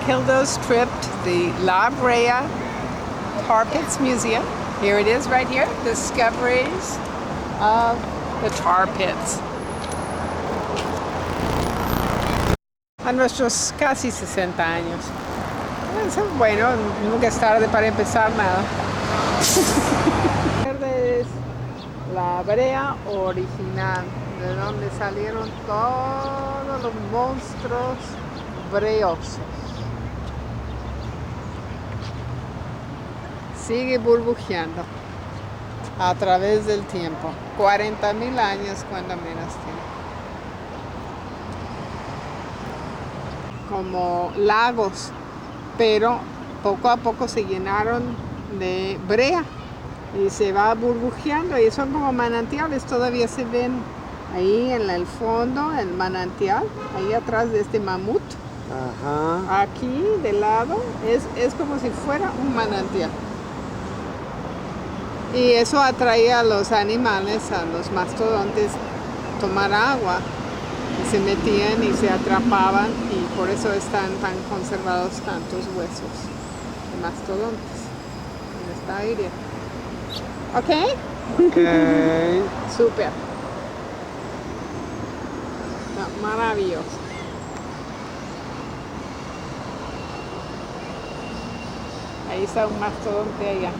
Hilda's trip to the La Brea Tar Pits Museum. Here it is right here, Discoveries of the Tar Pits. A nuestros casi 60 años. Eso es bueno, nunca es tarde para empezar nada. Esta es la Brea original, de donde salieron todos los monstruos breosos. Sigue burbujeando a través del tiempo. 40,000 años cuando menos tiene. Como lagos, pero poco a poco se llenaron de brea y se va burbujeando y son como manantiales. Todavía se ven ahí en el fondo, el manantial, ahí atrás de este mamut. Ajá. Aquí de lado es como si fuera un manantial. Y eso atraía a los animales, a los mastodontes, a tomar agua. Y se metían y se atrapaban y por eso están tan conservados tantos huesos de mastodontes en esta área. ¿Ok? Ok. Súper. No, maravilloso. Ahí está un mastodonte allá.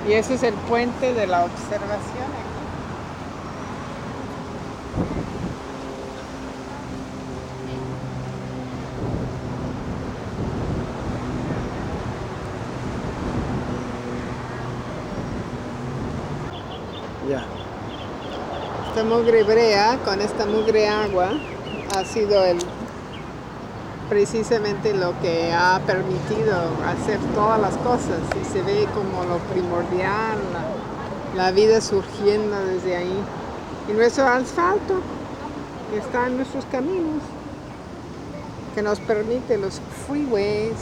Y ese es el puente de la observación aquí. Ya. Esta mugre brea, con esta mugre agua, ha sido precisamente lo que ha permitido hacer todas las cosas y se ve como lo primordial, la vida surgiendo desde ahí. Y nuestro asfalto que está en nuestros caminos, que nos permite los freeways.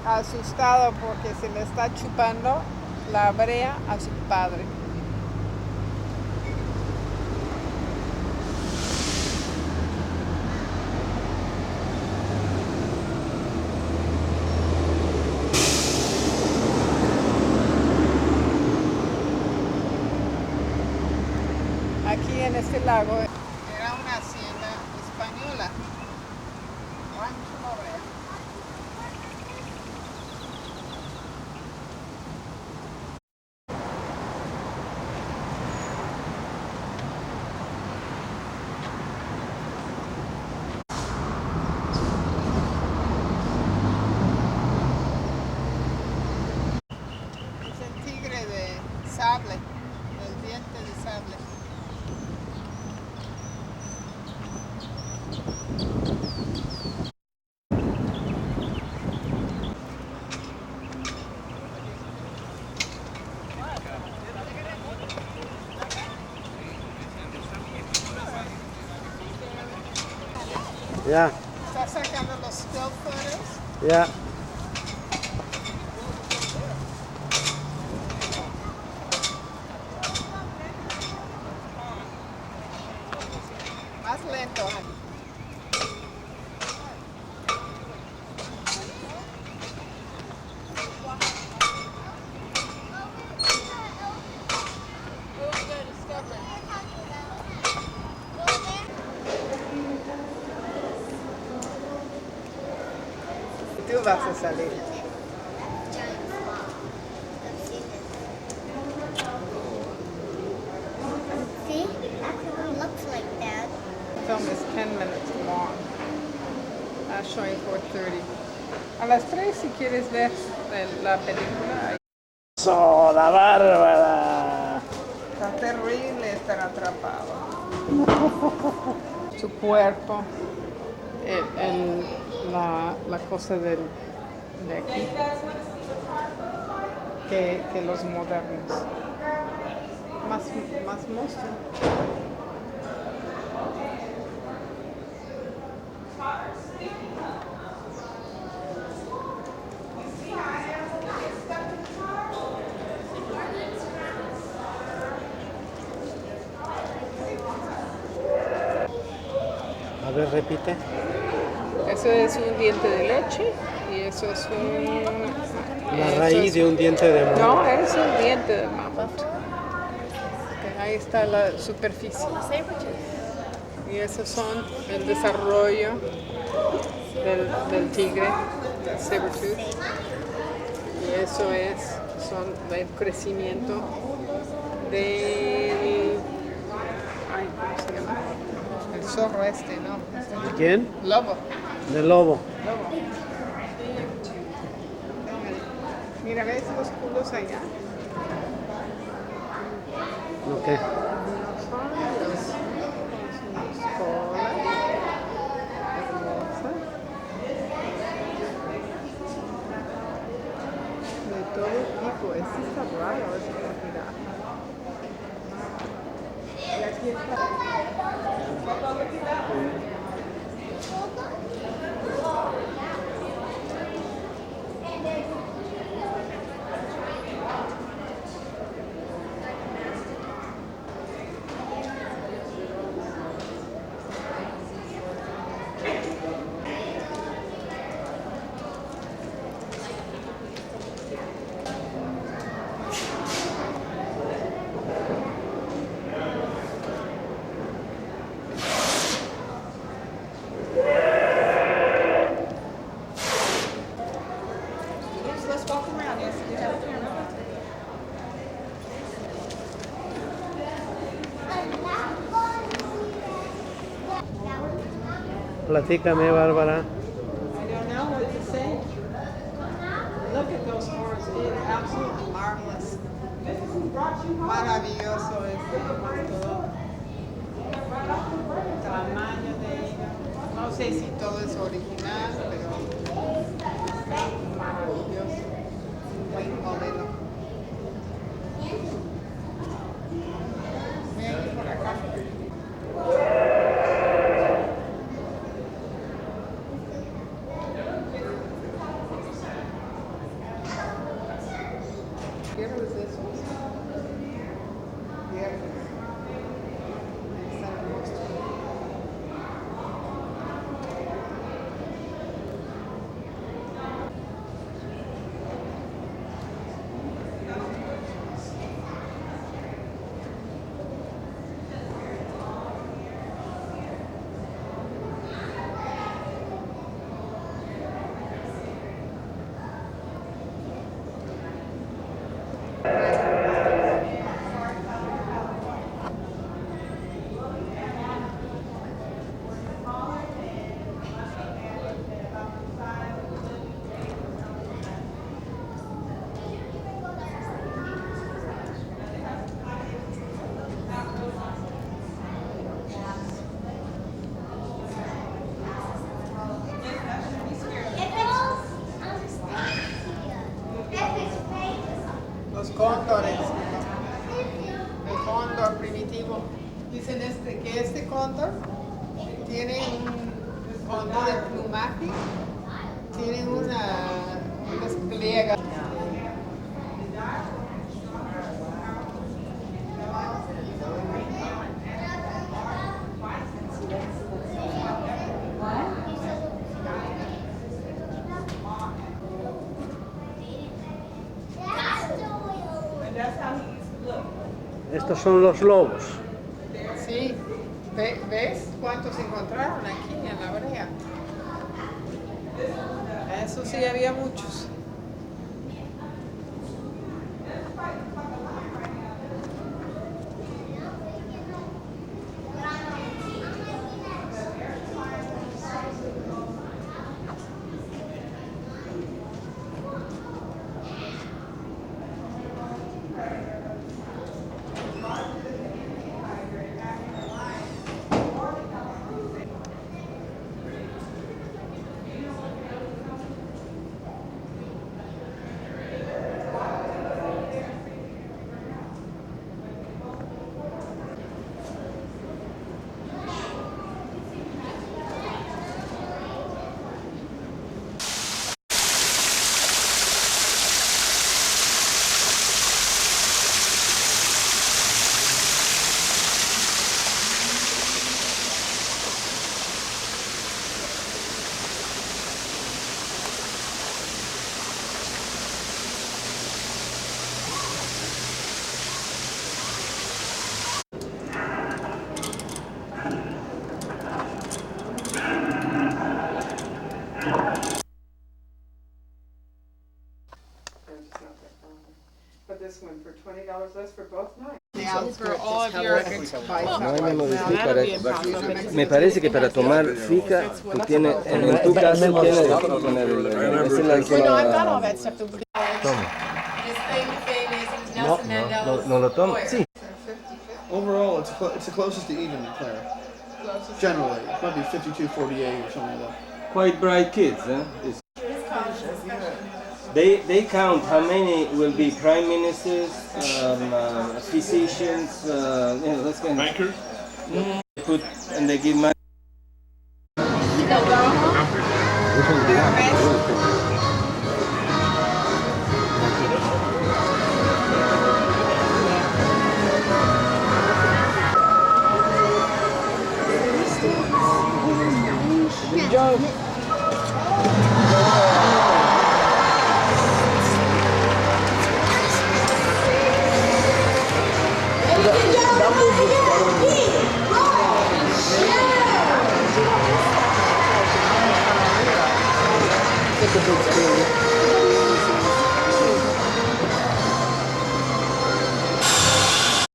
Asustado porque se le está chupando la brea a su padre. Aquí en este lago era una hacienda española. Sable, el diente de sable. Ya. ¿Estás sacando los still photos? Ya. Más lento. Tú vas a salir. See? Actually looks like that. The film is 10 minutes long. Showing 4:30. A las 3 si quieres ver la película. ¡Soda Bárbara! Está terrible estar atrapado. Su cuerpo, la cosa de aquí, que los modernos. más monstruo. A ver, repite. Eso es un diente de leche y eso es La raíz de un diente de mamut. No, es un diente de mamut. Okay, ahí está la superficie. Y esos son el desarrollo del tigre, del saber-tooth. Y eso son el crecimiento del... Ay, ¿cómo se llama? El zorro este, ¿no? ¿De quién? Lobo. Del lobo. Mira, ¿ves los culos allá? Ok. Son sus colas hermosas. De todo tipo. Este está raro, es una jirafa. Y aquí está. Platícame, Bárbara. I don't know what to say. Look at those horns. It's absolutely marvelous. Maravilloso es todo. El tamaño de ella. No sé si todo es original, pero está maravilloso. Un buen modelo. Ven por acá. ¿Quieres esos? Viernes. Ahí está el monstruo. Los cóndores, el cóndor primitivo. Dicen que este cóndor tiene un cóndor de plumaje, tiene unas pliegas. Estos son los lobos. Sí, ¿ves cuántos encontraron aquí en la Brea? Eso sí, había muchos. But this one for $20 less for both nights. No hay menos de para, me parece que para tomar fika, tú tienes, en tu caso tienes que poner toma. No lo tomo. Sí. Overall, it's the closest to even, Claire. Generally, it might be 52-48 or something like that. Quite bright kids, huh? They count how many will be prime ministers, physicians, that's kind of Bankers? They put and they give money.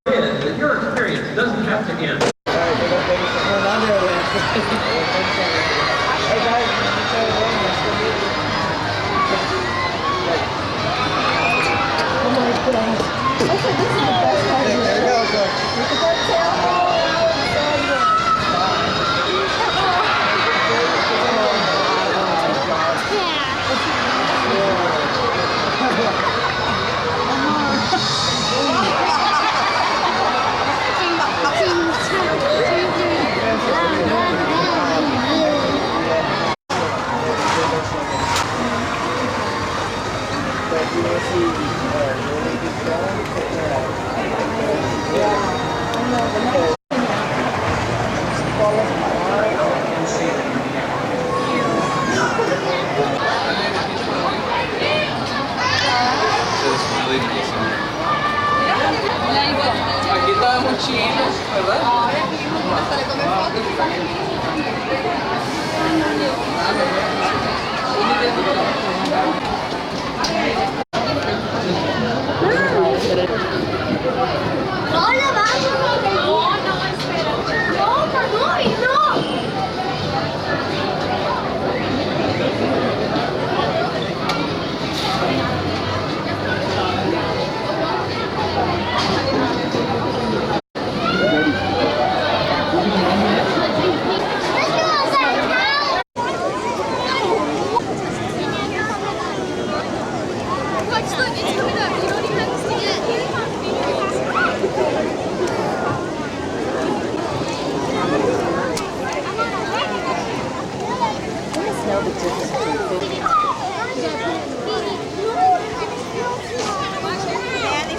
That your experience doesn't have to end. Aquí estábamos chinos, ¿verdad? ¡Hola, vamos! No, espera. No, perdón, no.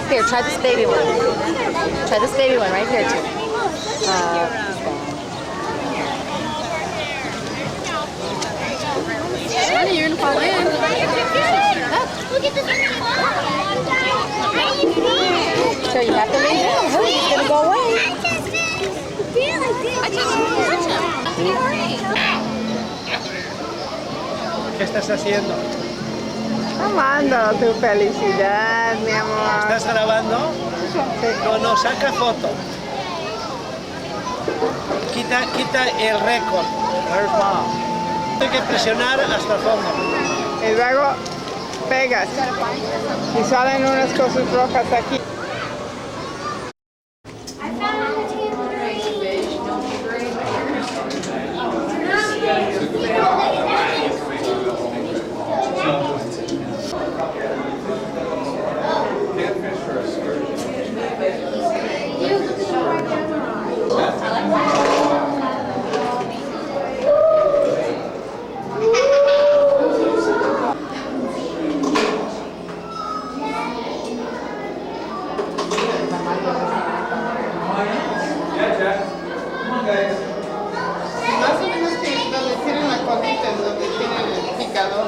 Here, try this baby one. Try this baby one right here, too. Honey, you're gonna fall in. Look at this. So you have to lay down. Hurry, it's gonna go away. I just ¿Qué estás haciendo? Tomando tu felicidad, mi amor. ¿Estás grabando? No, no, saca foto. Quita el récord. Hay que presionar hasta el fondo. Y luego pegas y salen unas cosas rojas aquí. Más o menos que donde tienen la colita, donde tienen el picador.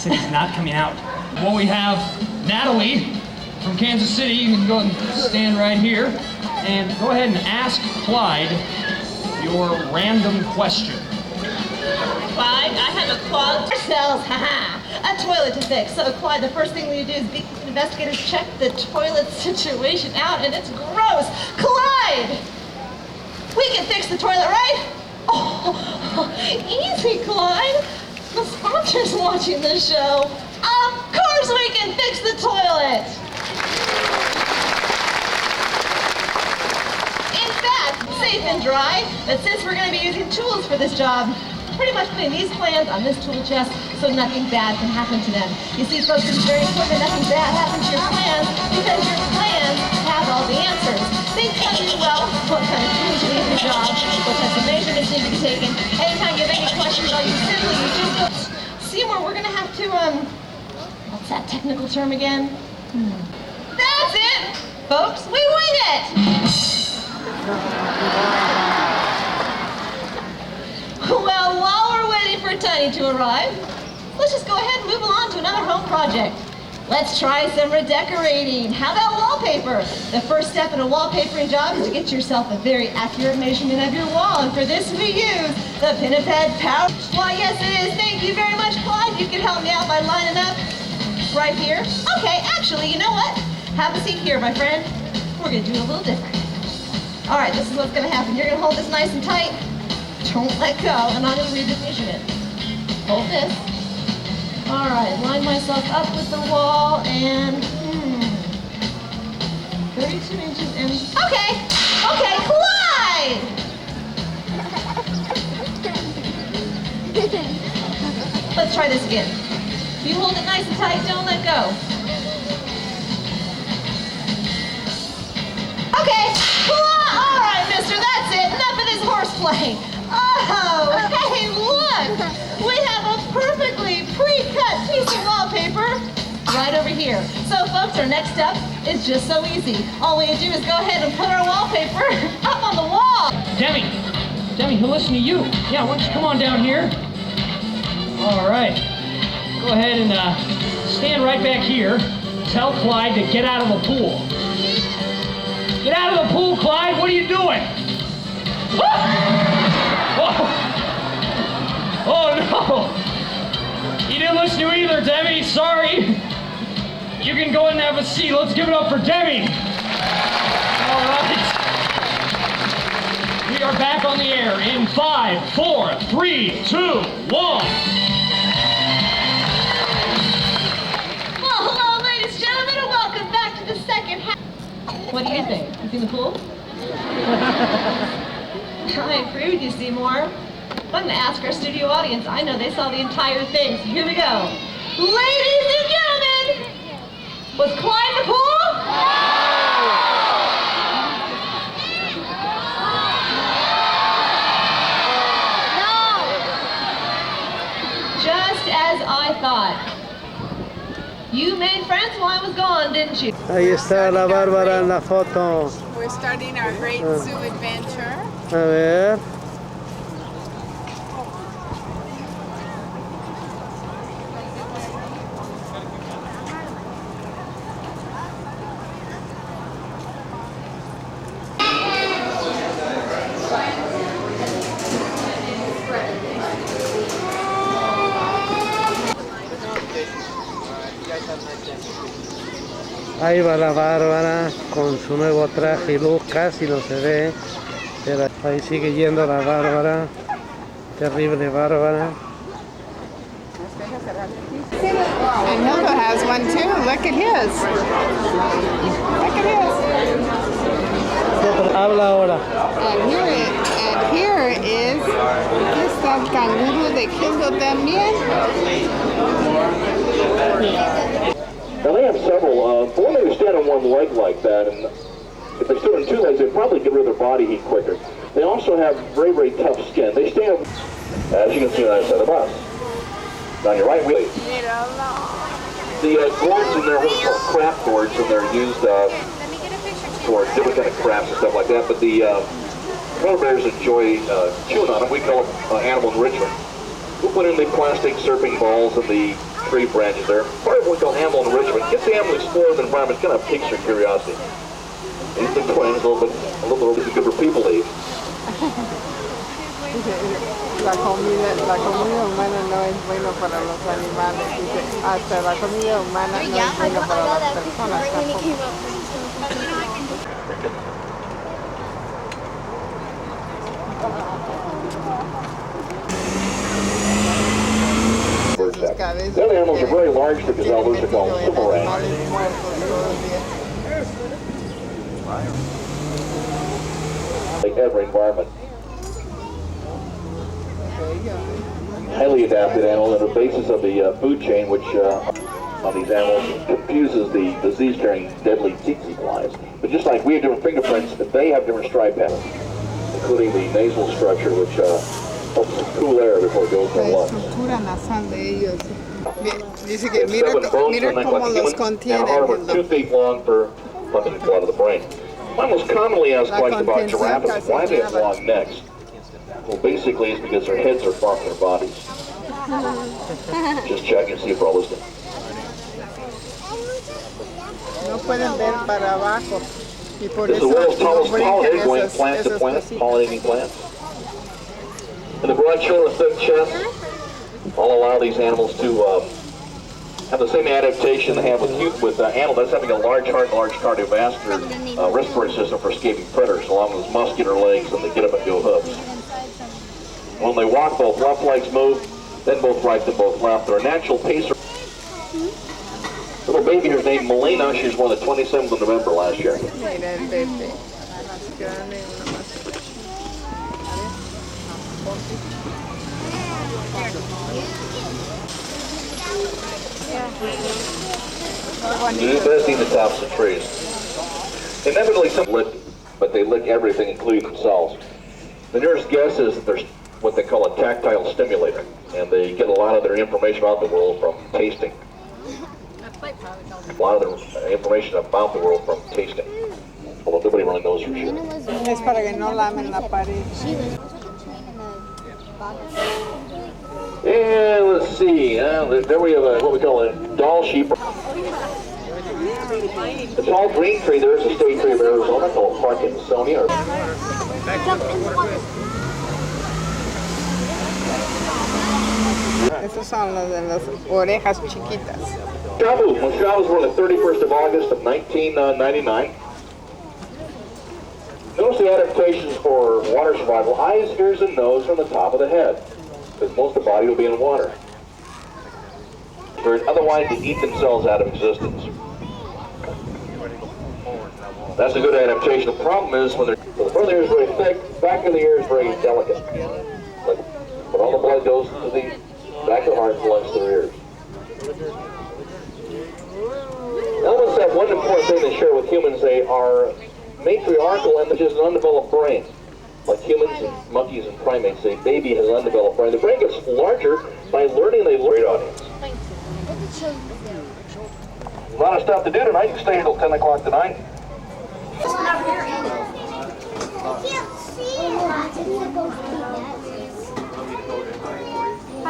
City's not coming out. Well, we have Natalie from Kansas City. You can go and stand right here and go ahead and ask Clyde your random question. Clyde, I have a clogged cells, a toilet to fix. So Clyde, the first thing we do is investigators check the toilet situation out, and it's gross. Clyde, we can fix the toilet, right? Oh, easy, Clyde. The sponsor's watching this show. Of course we can fix the toilet. In fact, safe and dry, but since we're going to be using tools for this job, pretty much putting these plans on this tool chest so nothing bad can happen to them. You see, folks, it's very important that nothing bad happens to your plans because your plans have all the answers. They tell you, well, what kind of tools you need for your job, what types of measurements need to be taken. Anytime you have any questions, all you simply you just go. Seymour, we're going to have to, what's that technical term again? That's it, folks, we wing it. Well, while we're waiting for Tiny to arrive, let's just go ahead and move along to another home project. Let's try some redecorating. How about wallpaper? The first step in a wallpapering job is to get yourself a very accurate measurement of your wall, and for this we use the Pinniped Power. Why, yes it is. Thank you very much, Clyde. You can help me out by lining up right here. Okay, actually, you know what? Have a seat here, my friend. We're gonna do it a little different. All right, this is what's gonna happen. You're gonna hold this nice and tight. Don't let go, and I'm gonna read the measurement. Hold this. All right, line myself up with the wall, and 32 inches and, okay, Clyde! Let's try this again. You hold it nice and tight, don't let go. Okay, Clyde! All right, mister, that's it. Enough of this horseplay. Oh, hey, look! We have a perfectly pre-cut piece of wallpaper right over here. So, folks, our next step is just so easy. All we do is go ahead and put our wallpaper up on the wall. Demi, he'll listen to you. Yeah, why don't you come on down here? All right. Go ahead and stand right back here. Tell Clyde to get out of the pool. Get out of the pool, Clyde. What are you doing? Oh no! You didn't listen to either, Demi. Sorry. You can go ahead and have a seat. Let's give it up for Demi. All right. We are back on the air in 5, 4, 3, 2, 1. Well, hello, ladies and gentlemen, and welcome back to the second half. What do you think? You see the pool? I agree with you, Seymour. I'm going to ask our studio audience. I know they saw the entire thing, so here we go. Ladies and gentlemen, was Clyde in the pool? No! Just as I thought. You made friends while I was gone, didn't you? Ahí está la Bárbara en la foto. We're starting our great zoo adventure. A ver. Ahí va la Bárbara con su nuevo traje y look, casi no se ve, pero ahí sigue yendo la Bárbara. Terrible, Bárbara. And Hilda has one too. Look at his. Look at his. Habla ahora. And here is, aquí está el canguro de Hilda también. Now they have several. When they stand on one leg like that, and if they stood on two legs, they'd probably get rid of their body heat quicker. They also have very, very tough skin. They stand, as you can see on that side of the bus. On your right wheel. The gourds in there are called craft gourds, and they're used for different kind of crafts and stuff like that. But the polar bears enjoy chewing on them. We call it animal enrichment. We'll put in the plastic surfing balls and the tree branches there. Part of what we call animal enrichment. Gets the animal to explore the environment. Kind of piques their curiosity. These are the twins, a little bit good for people to eat. La comida humana no es bueno para los animales. Dice, hasta la comida humana no es bueno para las personas tampoco. The other animals are very large for gazelle. Those are called silverang. Like every environment. Highly adapted animal, and the basis of the food chain, which on these animals confuses the disease-carrying deadly tsetse flies. But just like we have different fingerprints, they have different stripe patterns, including the nasal structure, which helps to cool air before it goes to the lungs. Dice que mira cómo los contiene. And a heart about 2 feet long for pumping blood to the brain. My most commonly asked question about giraffes is why they have long necks. Well, basically it's because their heads are far from their bodies. Just checking to see if we're all listening. No pueden ver para abajo. Y por this is eso the world's tallest pollinator, going esas, plant to esas plant, cositas. pollinating plants. And the broad shoulder and thick chest all allow these animals to have the same adaptation they have with animals. That's having a large heart and large cardiovascular respiratory system for escaping predators, along with muscular legs, and they get up and go hooves. When they walk, both left legs move, then both right, then both left. They're a natural pacer. Little baby here is named Melina. She was born the 27th of November last year. They're best eating the tops of trees. Inevitably, some lick, but they lick everything, including themselves. The nearest guess is that they're what they call a tactile stimulator, and they get a lot of their information about the world from tasting. A lot of their information about the world from tasting. Although nobody really knows for sure. Es para que no lamen la pared. And let's see, there we have what we call a doll sheep. The tall green tree there is a state tree of Arizona called Parkinsonia. Esos son los de las orejas chiquitas. Shabu. When Shabu was born the 31st of August of 1999. Notice the adaptations for water survival. Eyes, ears, and nose from the top of the head, because most of the body will be in water. Otherwise, they eat themselves out of existence. That's a good adaptation. The problem is when the front of the ear is very thick, back of the ear is very delicate. But all the blood goes to the back of the heart and flows to their ears. Elephants have one important thing they share with humans. They are matriarchal, and which is an undeveloped brain. Like humans and monkeys and primates, a baby has an undeveloped brain. The brain gets larger by learning. They learn. Audience. A lot of stuff to do tonight. You can stay until 10 o'clock tonight. I can't see it. I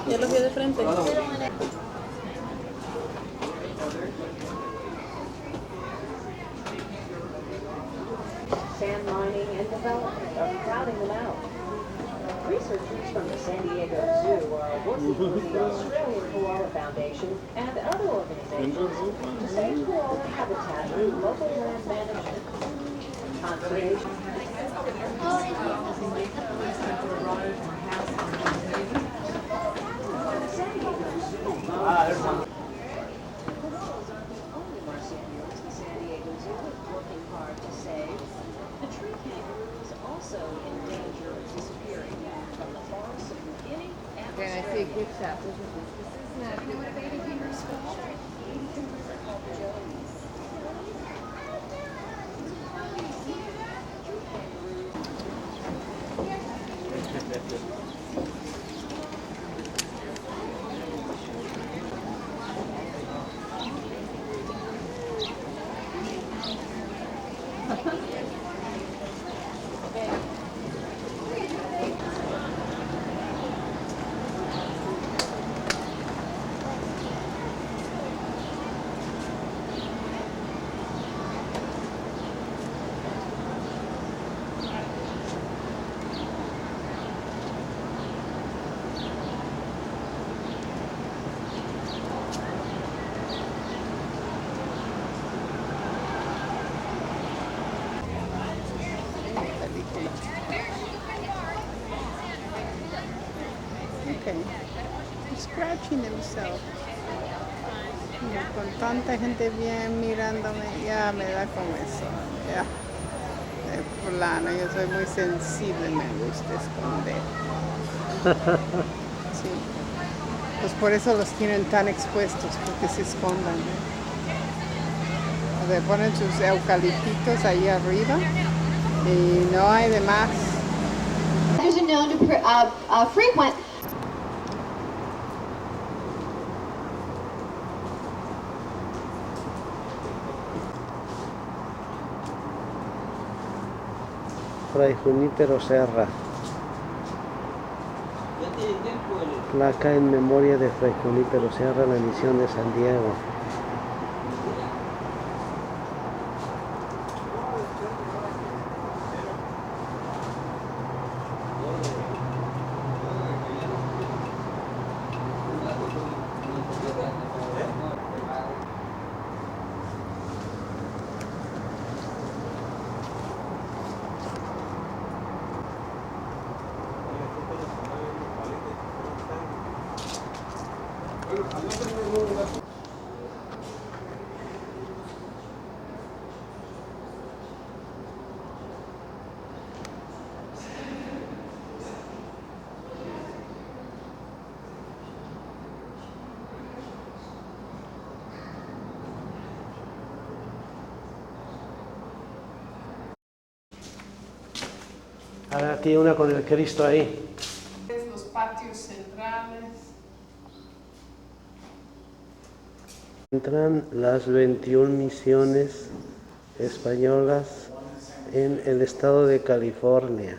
Ya lo vio de frente. Sand mining and development are crowding them out. Researchers from the San Diego Zoo are working with the Australian Koala Foundation and other organizations to save koala habitat through local land management, conservation. Okay, I see a gift shop. This is not. You know what a baby kangaroo school? Okay. Scratching himself. Con tanta gente bien mirándome, ya me da con eso. Ya. De plano, yo soy muy sensible, me gusta esconder. Sí. Pues por eso los tienen tan expuestos, porque se escondan. O sea, ponen sus eucaliptitos ahí arriba y no hay de más. There's a known to frequent. Fray Junípero Serra. Placa en memoria de Fray Junípero Serra, la misión de San Diego. Ahora aquí una con el Cristo ahí. Los patios centrales. Entran las 21 misiones españolas en el estado de California.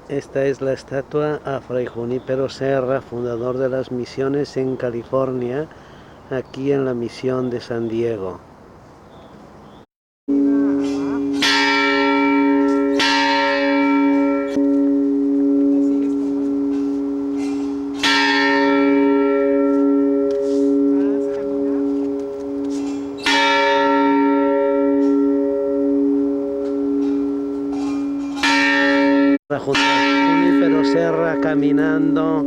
Esta es la estatua a Fray Junípero Serra, fundador de las misiones en California, aquí en la misión de San Diego. Junípero Serra caminando.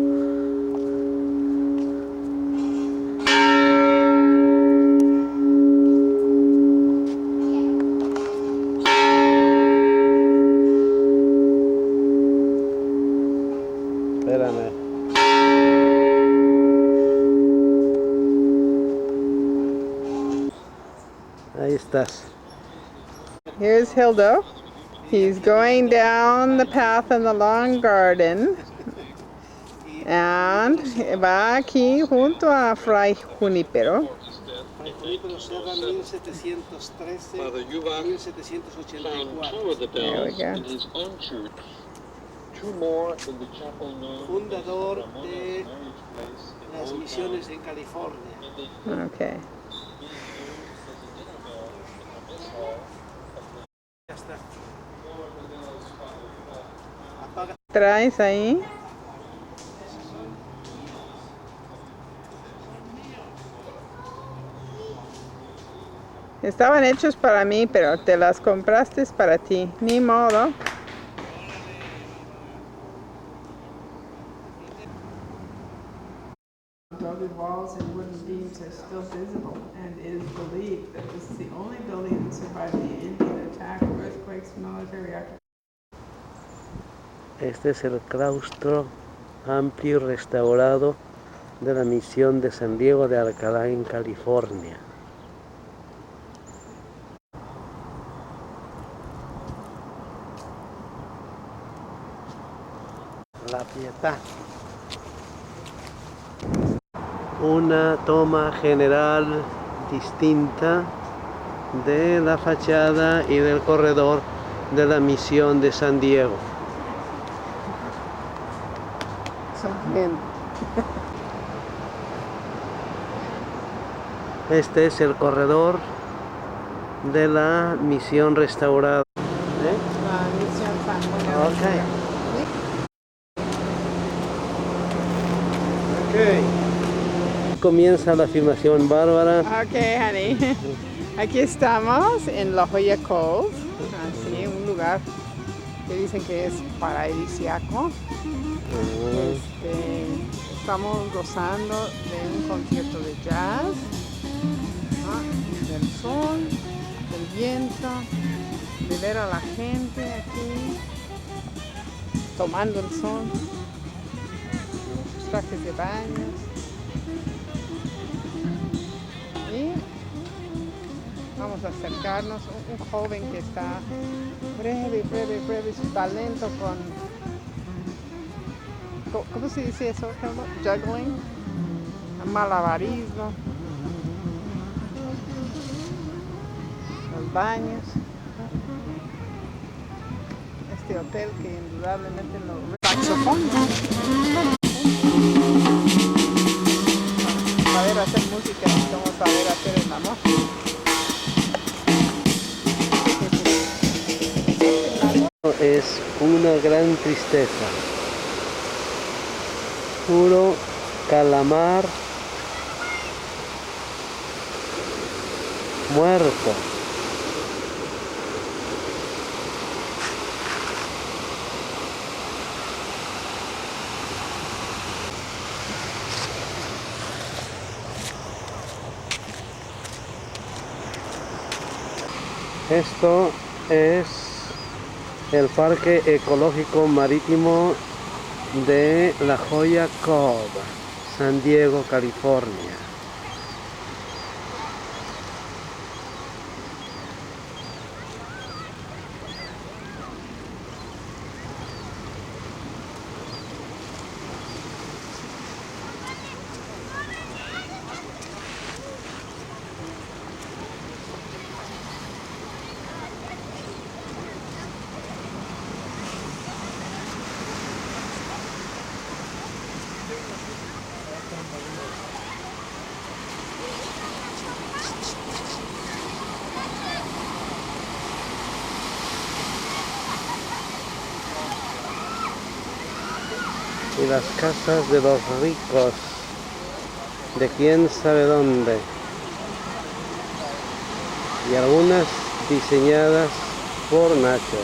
Espérame. Ahí estás. Here's Hildo. He's going down the path in the long garden. And va aquí junto a Fray Junípero. Fray Junípero Serra 1713, 1784. There we go. Fundador de las misiones en California. Okay. Ya está. ¿Traes ahí? Estaban hechos para mí, pero te las compraste para ti. Ni modo. Rugged walls and wooden beams are still visible, and it is believed that this is the only building that survived the Indian attack, earthquakes, military occupation. Este es el claustro amplio y restaurado de la misión de San Diego de Alcalá en California. La Pietà. Una toma general distinta de la fachada y del corredor de la misión de San Diego. Este es el corredor de la misión restaurada. La misión San Okay. Comienza la filmación, Bárbara. Ok, honey. Aquí estamos en La Jolla Cove, así, un lugar que dicen que es paradisiaco. Estamos gozando de un concierto de jazz, del sol, del viento, de ver a la gente aquí tomando el sol, trajes de baño. Y vamos a acercarnos, un joven que está breve su talento con, ¿cómo se dice eso? Juggling, malabarismo, los baños, este hotel que indudablemente lo saxofón. Saber hacer música, necesitamos saber hacer el amor. Es una gran tristeza. Puro calamar muerto. Esto es el Parque Ecológico Marítimo de La Jolla Cove, San Diego, California. Y las casas de los ricos, de quién sabe dónde, y algunas diseñadas por Nacho.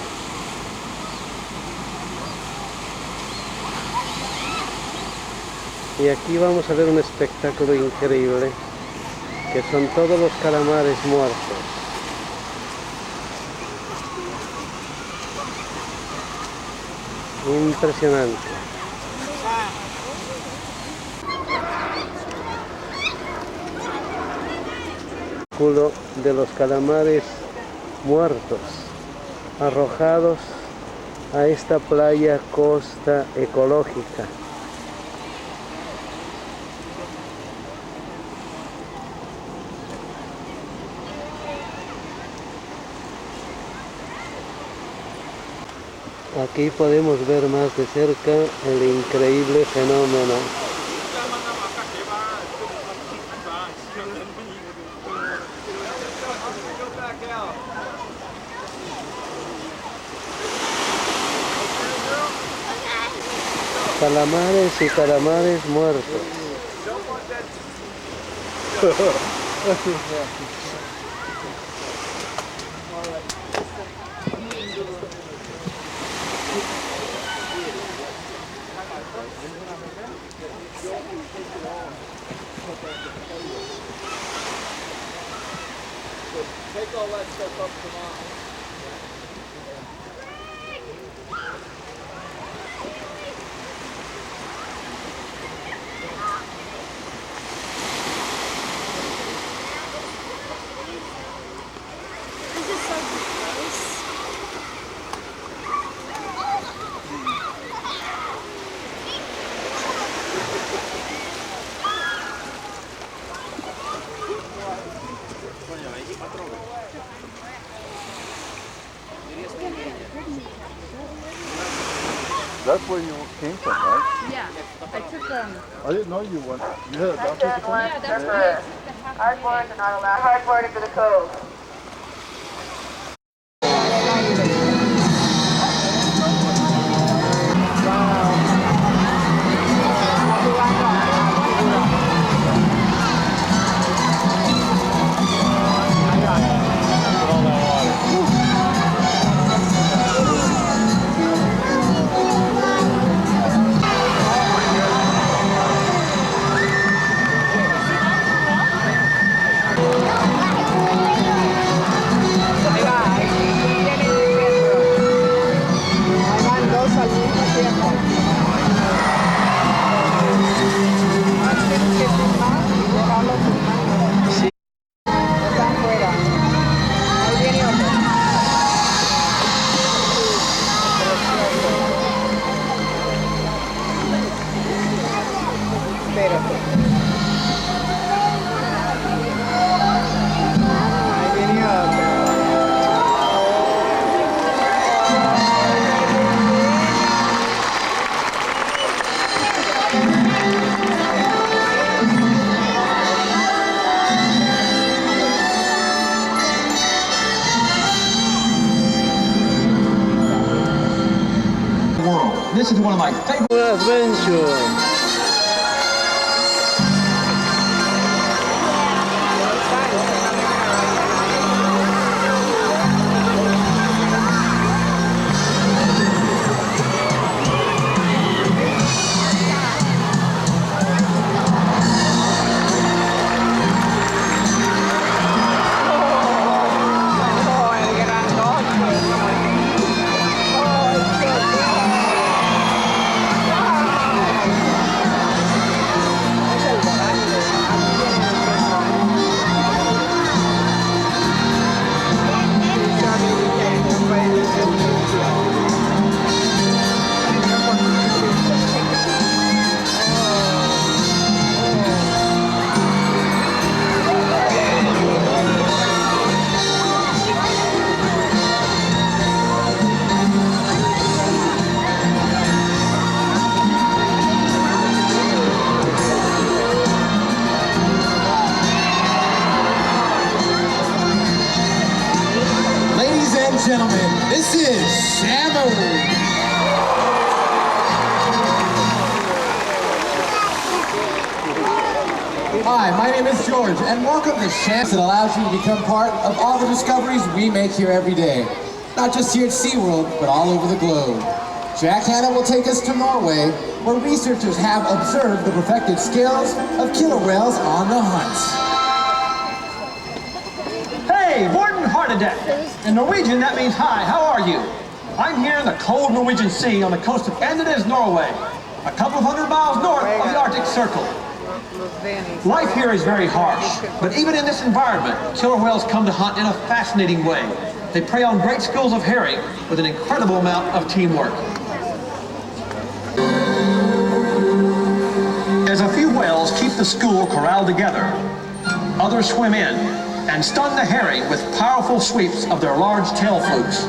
Y aquí vamos a ver un espectáculo increíble, que son todos los calamares muertos. Impresionante. Culo de los calamares muertos, arrojados a esta playa costa ecológica. Aquí podemos ver más de cerca el increíble fenómeno. Calamares y calamares muertos. Take all that stuff up tomorrow. This is so gross. That's where you came from, right? Yeah, I took I didn't know you went. You had a doctor's appointment? Yeah, that's where I took the half Hardboards are not allowed. Hardboarding for the cove. This is one of my favorite adventure. Gentlemen, this is Shamu. Hi, my name is George, and welcome to Shamu. That allows you to become part of all the discoveries we make here every day. Not just here at SeaWorld, but all over the globe. Jack Hanna will take us to Norway, where researchers have observed the perfected skills of killer whales on the hunt. Hey, Warden Hardedeck. In Norwegian, that means hi, how are you? I'm here in the cold Norwegian Sea on the coast of Andenes, Norway, a couple of 100 miles north of the Arctic Circle. Life here is very harsh, but even in this environment, killer whales come to hunt in a fascinating way. They prey on great schools of herring with an incredible amount of teamwork. As a few whales keep the school corralled together, others swim in and stun the herring with powerful sweeps of their large tail flukes.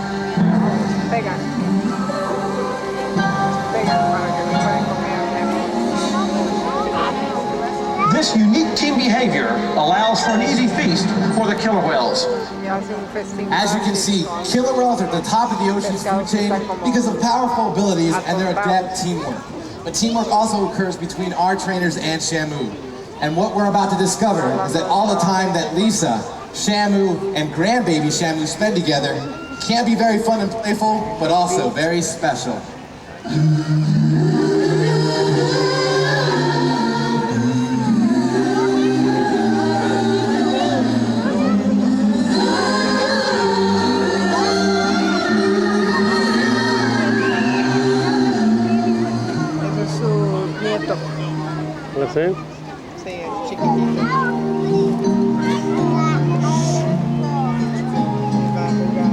This unique team behavior allows for an easy feast for the killer whales. As you can see, killer whales are at the top of the ocean's food chain because of powerful abilities and their adept teamwork. But teamwork also occurs between our trainers and Shamu. And what we're about to discover is that all the time that Lisa, Shamu, and grandbaby Shamu spend together can be very fun and playful, but also very special. ¿Sí? Sí, es chiquitito. Va a jugar.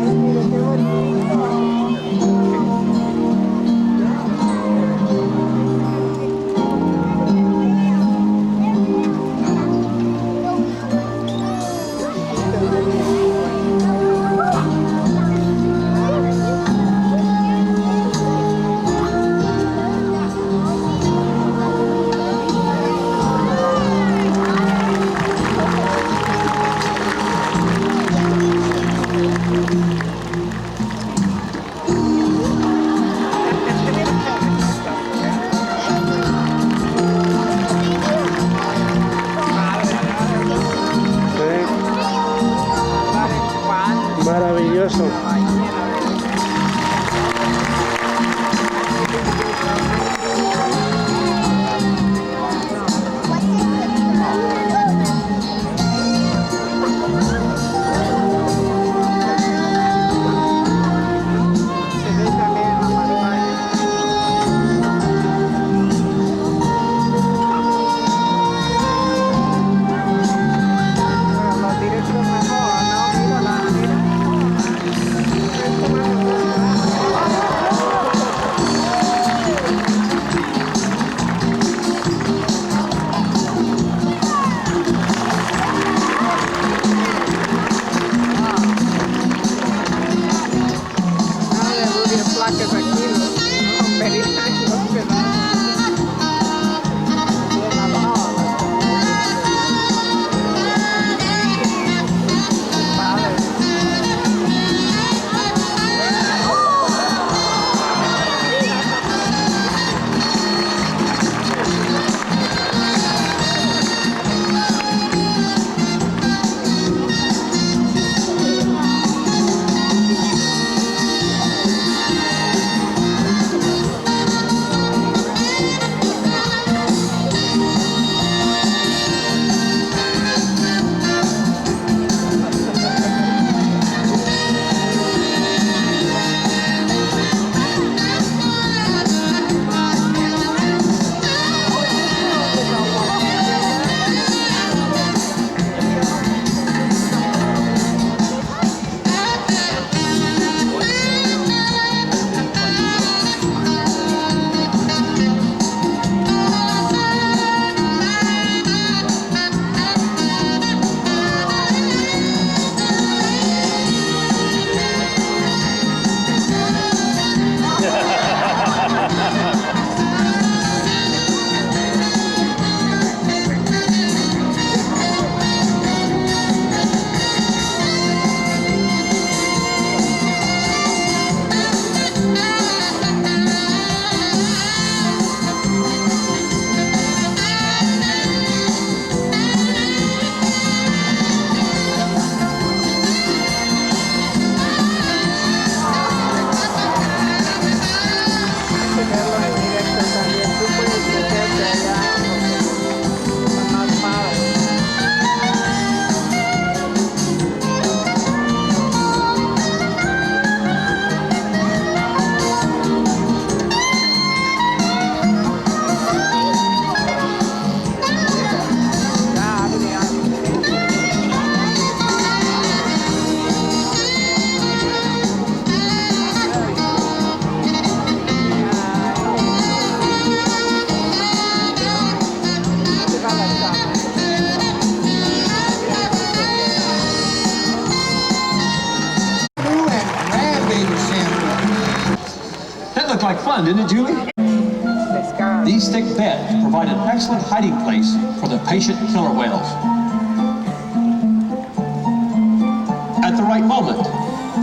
Ay, mira qué bonito. fun, didn't it, Julie? These thick beds provide an excellent hiding place for the patient killer whales. At the right moment,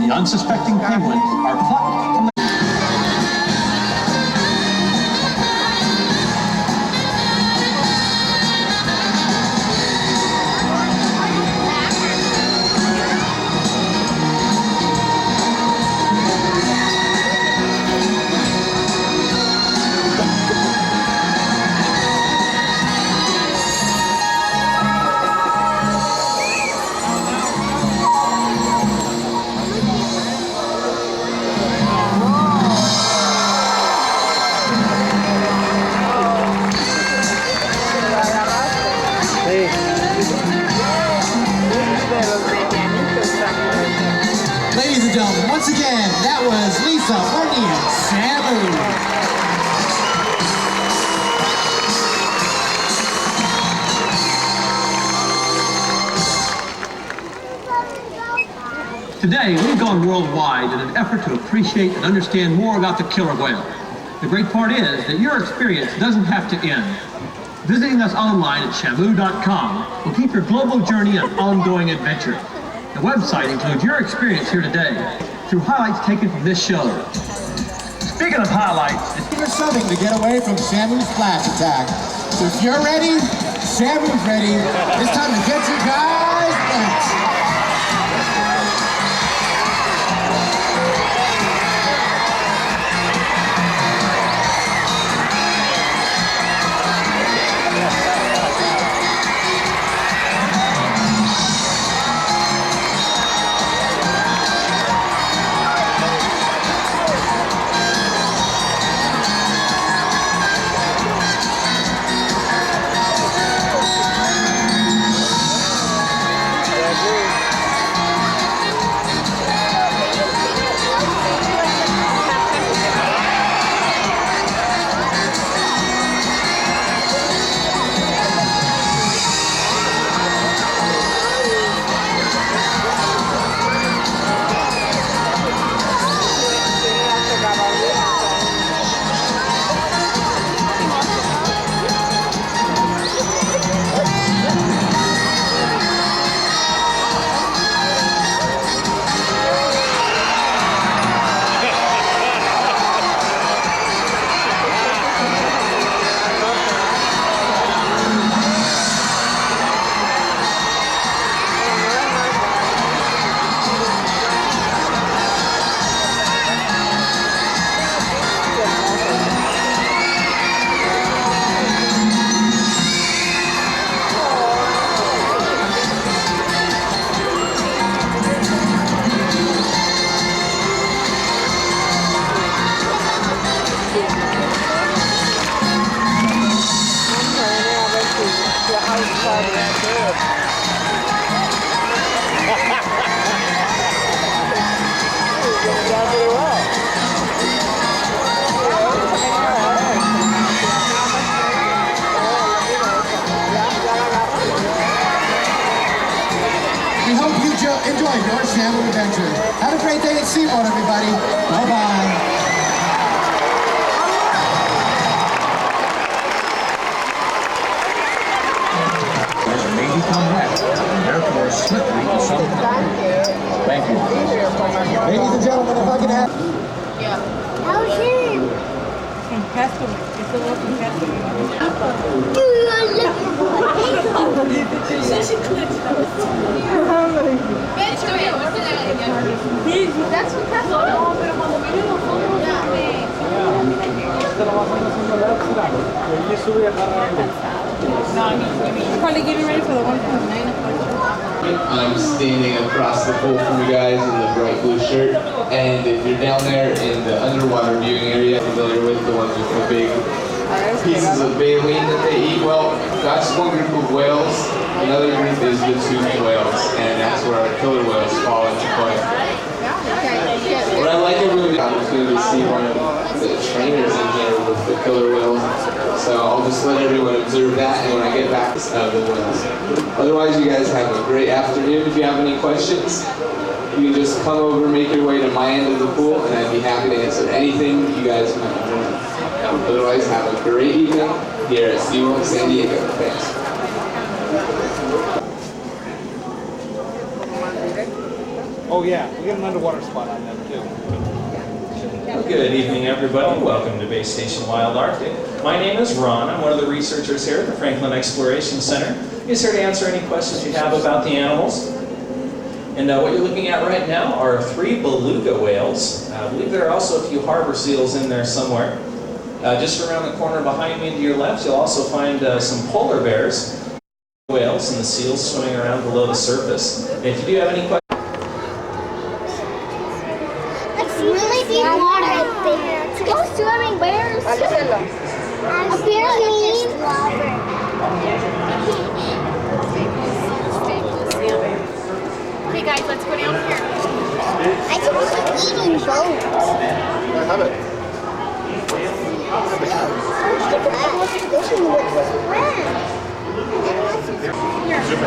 the unsuspecting penguins are plucked from the... Ladies and gentlemen, once again, that was Lisa, Wendy, and Samu. Today, we've gone worldwide in an effort to appreciate and understand more about the killer whale. The great part is that your experience doesn't have to end. Visiting us online at shamu.com will keep your global journey an ongoing adventure. The website includes your experience here today through highlights taken from this show. Speaking of highlights, We're shoving to get away from Shamu's flash attack. So if you're ready, Shamu's ready. It's time to get you guys wet. Enjoy your Shamu adventure. Have a great day at SeaWorld, everybody. Bye-bye. maybe come back, and therefore slippery to some time. Thank you. Ladies and gentlemen, if I can have... How's it? En Castaway. It's a walk in That's what Castaway. No, pero cuando miren los ojos, probably getting ready for the one from 9 o'clock. I'm standing across the pool from you guys in the bright blue shirt, and if you're down there in the underwater viewing area, familiar with the ones with the big pieces of baleen that they eat, well, that's one group of whales. Another group is the toothed whales, and that's where our killer whales fall into play. What I like a really opportunity to see one of the trainers in here with the killer whales, so I'll just let everyone observe that, and when I get back, the whales. Otherwise, you guys have a great afternoon. If you have any questions, you can just come over, make your way to my end of the pool, and I'd be happy to answer anything you guys might want to know. Otherwise, have a great evening here at SeaWorld San Diego. Thanks. Oh yeah, we got an underwater spot on them too. Good evening, everybody. Welcome to Base Station Wild Arctic. My name is Ron. I'm one of the researchers here at the Franklin Exploration Center. I'm just here to answer any questions you have about the animals. And what you're looking at right now are 3 beluga whales. I believe there are also a few harbor seals in there somewhere. Just around the corner behind me and to your left, you'll also find some polar bears, whales, and the seals swimming around below the surface. And if you do have any questions, really deep water right there. To go swimming, bears. Apparently. Okay, guys, let's go down here. I think we're eating bones. I have it. Look at that. This one looks red. Here. Zoom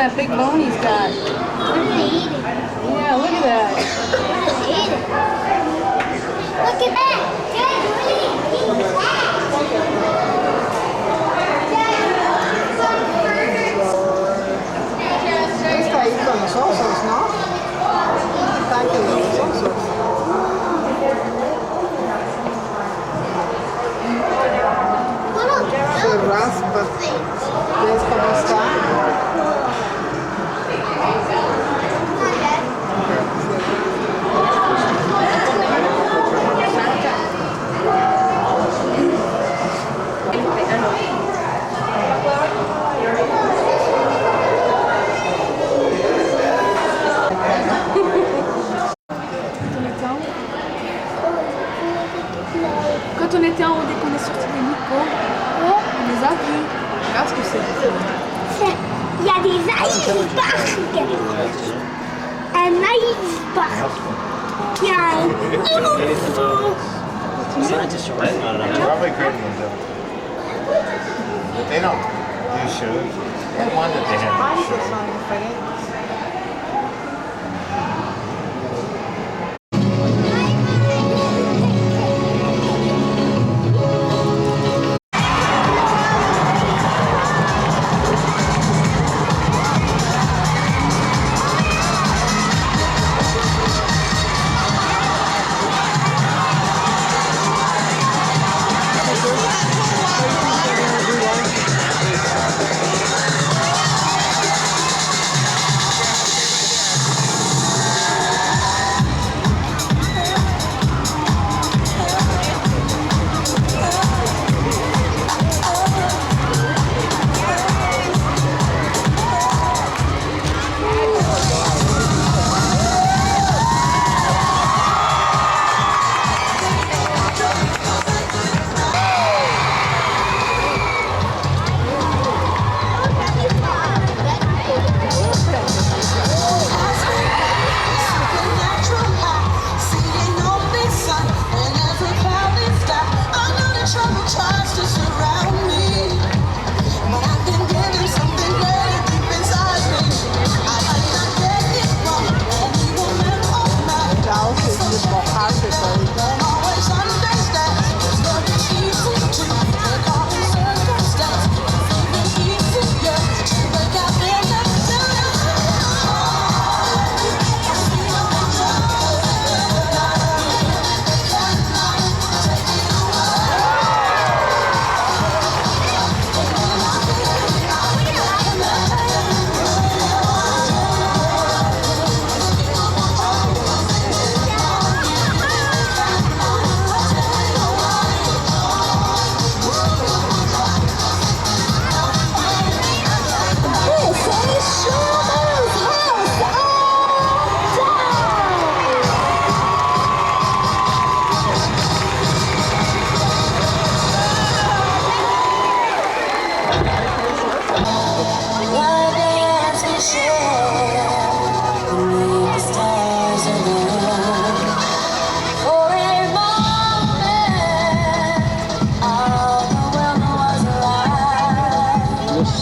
That big bone he's got. Yeah, look at that. Look at that. Está ahí con los osos, ¿no? Está aquí con los osos. Se raspa. ¿Ves cómo está? Quand on était en haut, dès qu'on est sorti des micros, on les a vus. Regarde ce que c'est. Il y a des icebergs. Un iceberg. Il y a un... Probably great ones though. But they don't do shows. That one that they have shows.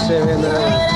se ve nada.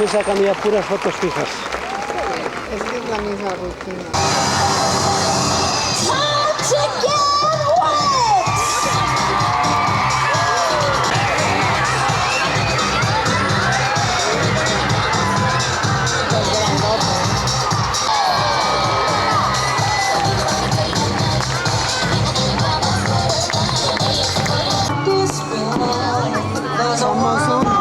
Estoy sacando ya puras fotos fijas. Es que es la misma rutina. Somos uno.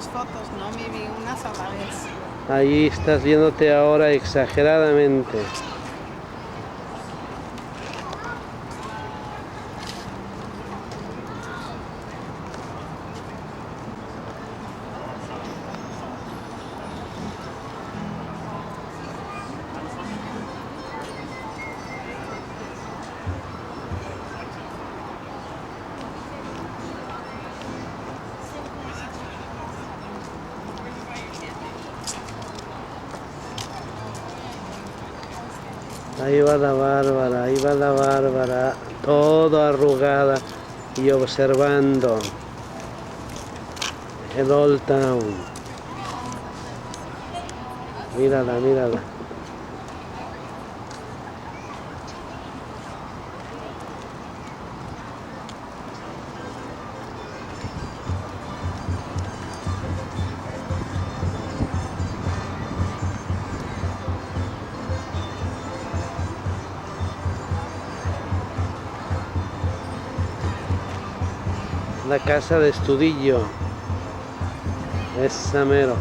tomamos fotos, no, Mimi, una sola vez. Ahí estás viéndote ahora exageradamente. Ahí va la Bárbara, todo arrugada y observando el Old Town. Mírala, mírala. La casa de Estudillo, es mero.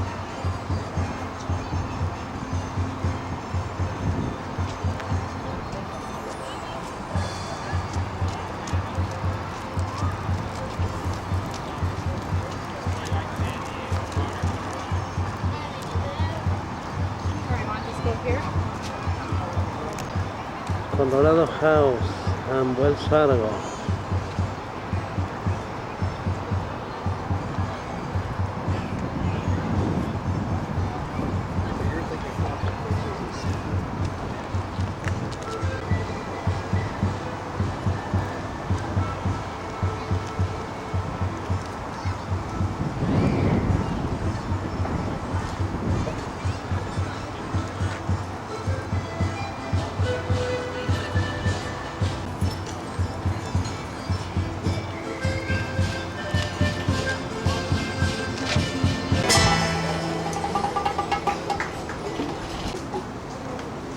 Colorado House, en Wells Fargo.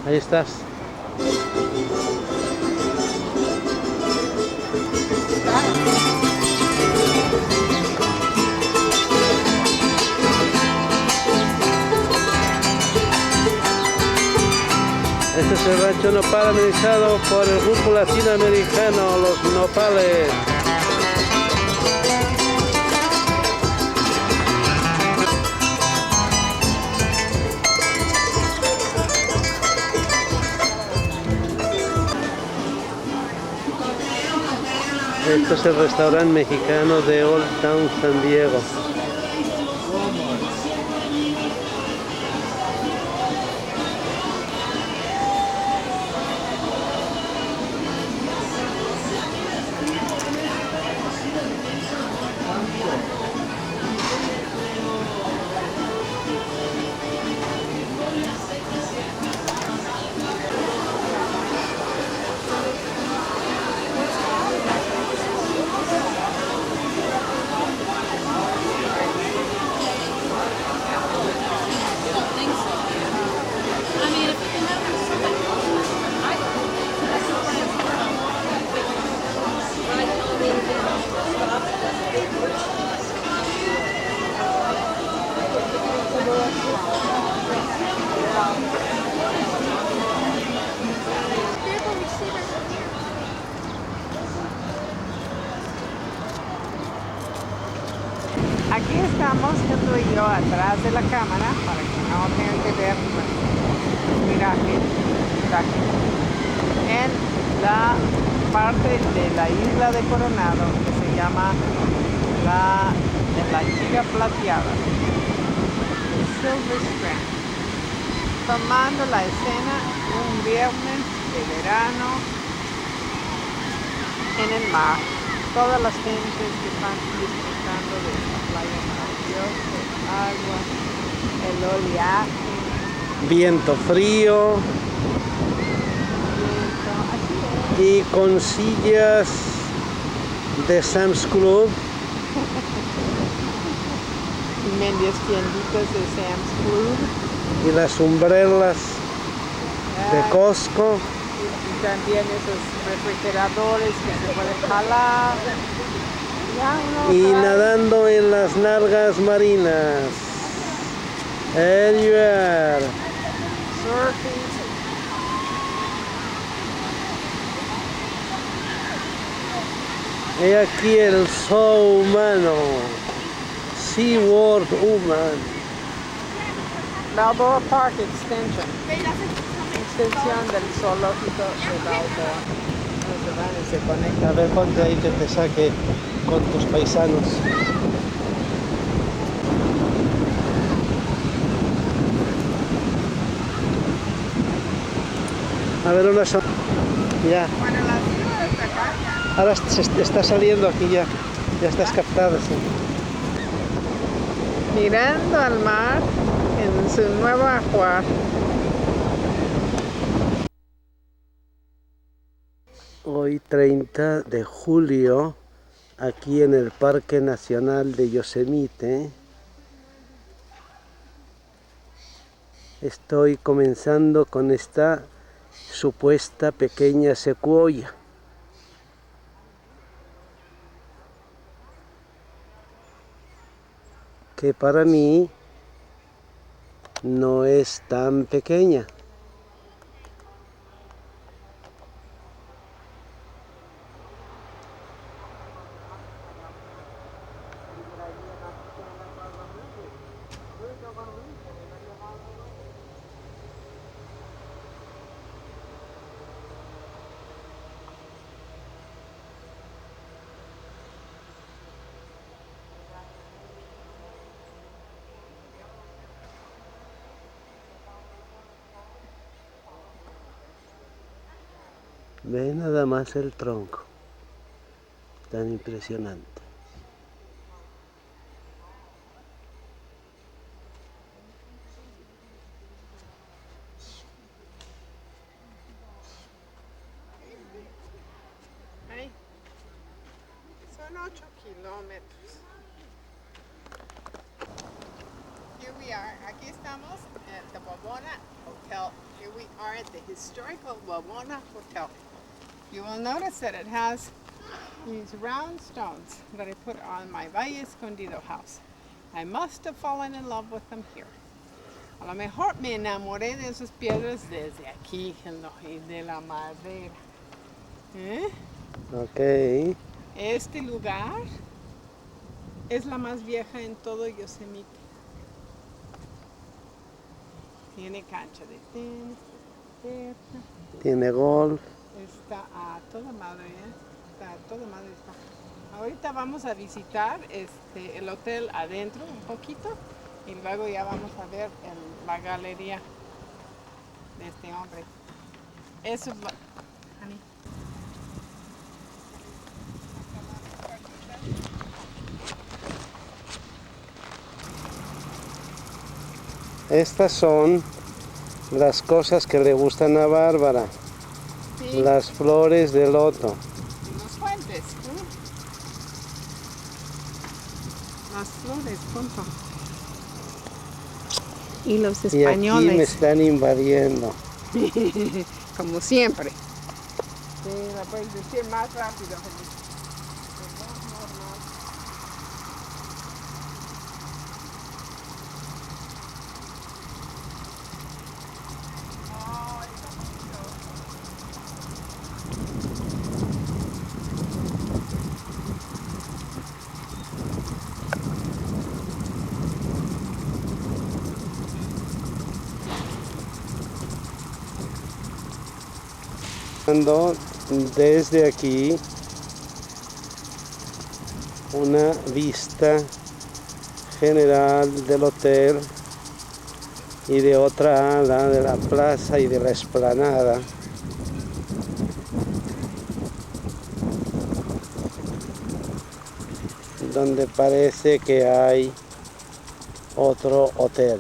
Ahí estás. Este es el rancho nopal administrado por el grupo latinoamericano Los Nopales. Este es el restaurante mexicano de Old Town San Diego. Aquí estamos, tú y yo, atrás de la cámara, para que no tengan que ver el miraje, en la parte de la isla de Coronado, que se llama la chica plateada, el Silver Strand, tomando la escena un viernes de verano en el mar. Todas las gentes que están disfrutando de esta playa maravillosa, el agua, el oleaje. Viento frío. Y con sillas de Sam's Club. Y medias tienditas de Sam's Club. Y las umbrellas de Costco. Y también esos refrigeradores que se pueden jalar. y nadando en las nalgas marinas. There you are. Y aquí el zoo humano. SeaWorld Human. Balboa Park Extension. Extensión del zoológico de Balboa. Se van y se conectan. A ver, ponte ahí que te saque con tus paisanos. A ver, una sola. Ya. Bueno, la ciudad está acá. Ahora se está saliendo aquí ya. Ya estás captada, sí. Mirando al mar en su nuevo acuario. Hoy 30 de julio, aquí en el Parque Nacional de Yosemite, estoy comenzando con esta supuesta pequeña secuoya. Que para mí no es tan pequeña. Ve nada más el tronco, tan impresionante. Ay, son 8 kilómetros. Here we are. Aquí estamos at the Wawona Hotel. Here we are at the historical Wawona Hotel. You will notice that it has these round stones that I put on my Valle Escondido house. I must have fallen in love with them here. A lo mejor me enamoré de esas piedras desde aquí, de la madera. Ok. Este lugar es la más vieja en todo Yosemite. Tiene cancha de tenis, Tiene golf. está a toda madre, está a toda madre. Ahorita vamos a visitar el hotel adentro un poquito y luego ya vamos a ver la galería de este hombre. Eso es honey. Estas son las cosas que le gustan a Bárbara. Sí. Las flores de loto. Y los fuentes. Las flores, punto. Y los españoles. Y aquí me están invadiendo. Como siempre. Sí, la puedes decir más rápido. Desde aquí una vista general del hotel y de otra ala de la plaza y de la explanada, donde parece que hay otro hotel.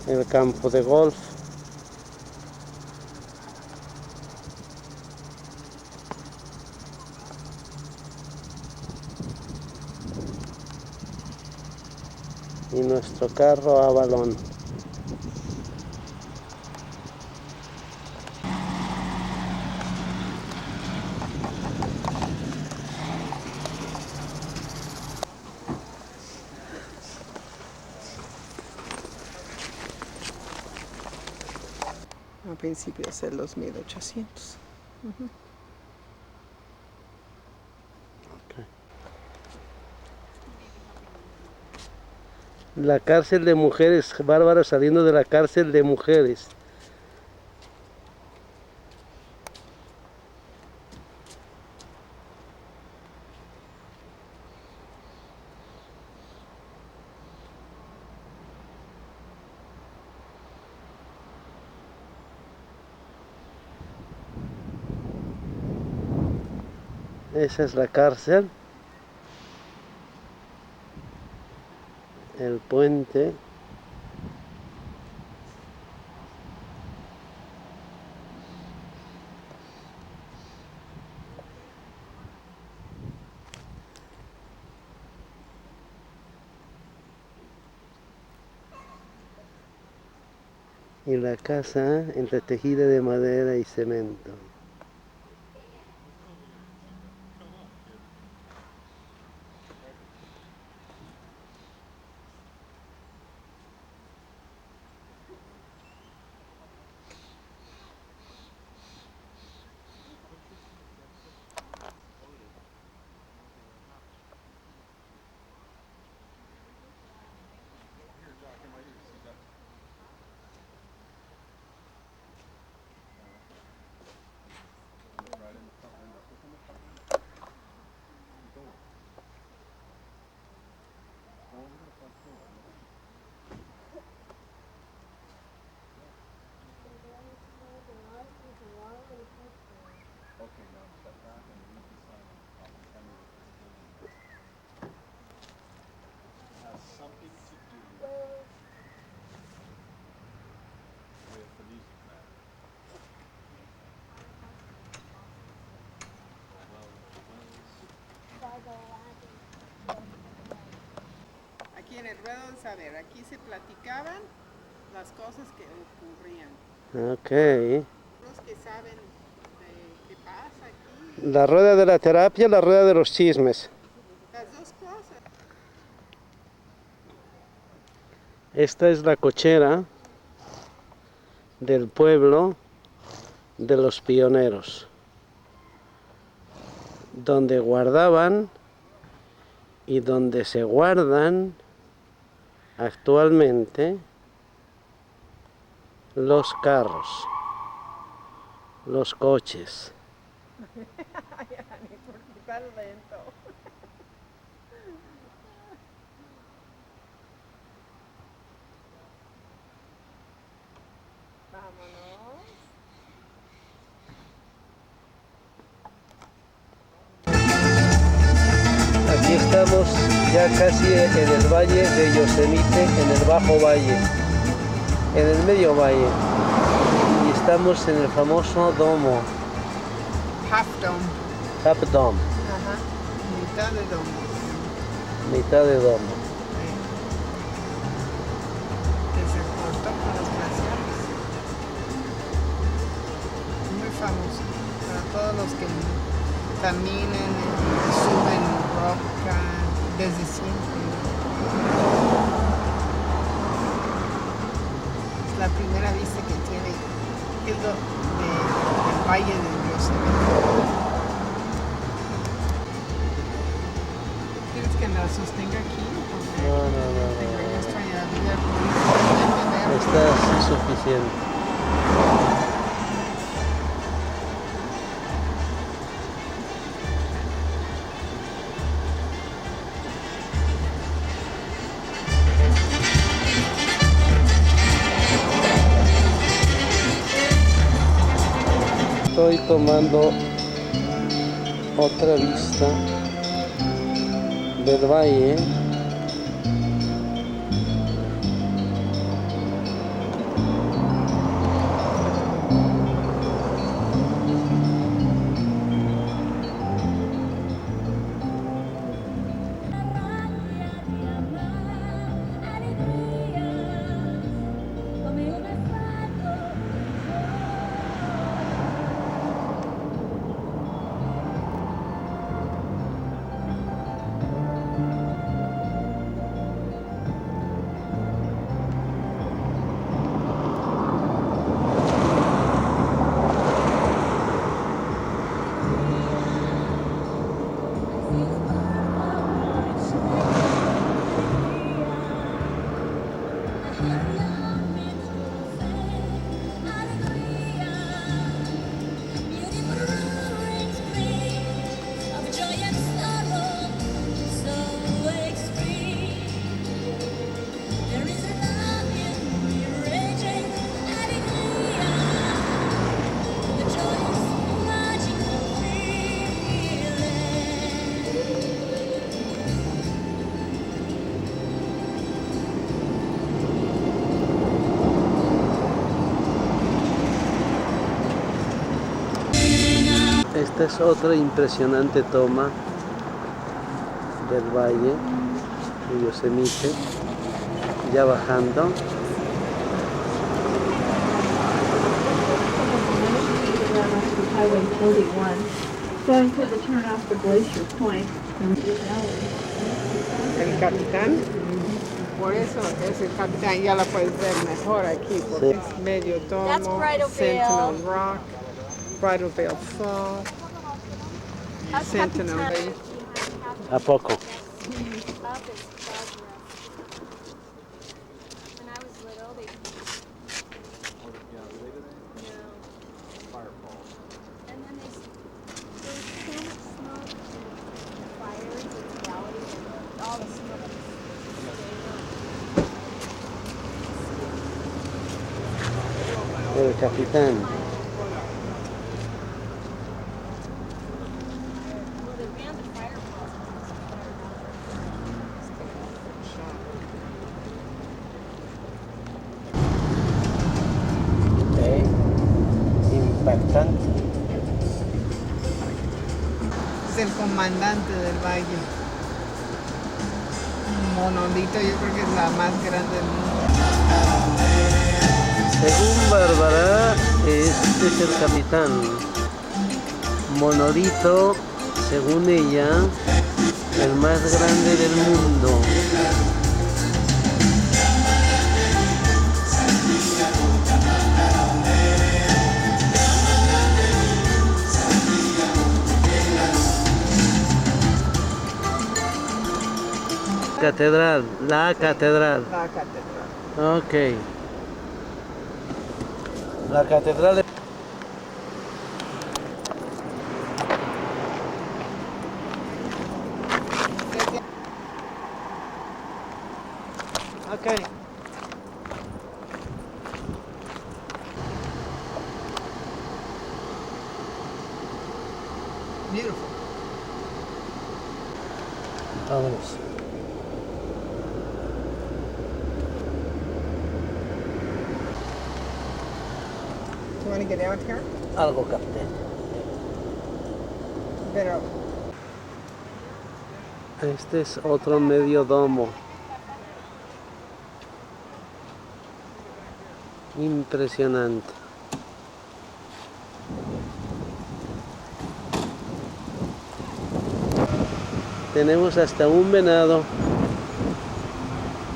El campo de golf. Y nuestro carro a balón. a principios de los 1800. La cárcel de mujeres, Bárbara saliendo de la cárcel de mujeres. Esa es la cárcel, el puente. Y la casa entretejida de madera y cemento. Aquí en el ruedo del saber, aquí se platicaban las cosas que ocurrían. Ok. Los que saben qué pasa aquí. La rueda de la terapia, la rueda de los chismes. Las dos cosas. Esta es la cochera del pueblo de los pioneros, donde guardaban y donde se guardan actualmente los carros, los coches. Aquí estamos ya casi en el valle de Yosemite, en el bajo valle, en el medio valle. Y estamos en el famoso domo. Half Dome. Half Dome. Ajá. Mitad de domo. Mitad de domo. Que se cortó con los glaciares. Muy famoso para todos los que caminan y suben roca desde siempre. Es la primera vista que tiene del valle de Yosemite. ¿Quieres que la sostenga aquí? No. Está así suficiente. Estoy tomando otra vista del valle. Esta es otra impresionante toma del valle de Yosemite, ya bajando. Highway 41, going to the turn off for Glacier Point. El capitán, por eso es el capitán, ya la puedes ver mejor aquí, porque Sí. es medio domo, Sentinel Rock, Bridal Veil Fall, Sentinel Bay. ¿A poco? El capitán. Impactante. Es el comandante del valle. Un monolito, yo creo que es la más grande del mundo. Según Bárbara, este es el capitán. Monolito, según ella, el más grande del mundo. Catedral, la catedral. La catedral. Ok. La catedral de... Ok. Beautiful. Vámonos. You want to get out here? Algo capté. Pero Este es otro medio domo. Impresionante. Tenemos hasta un venado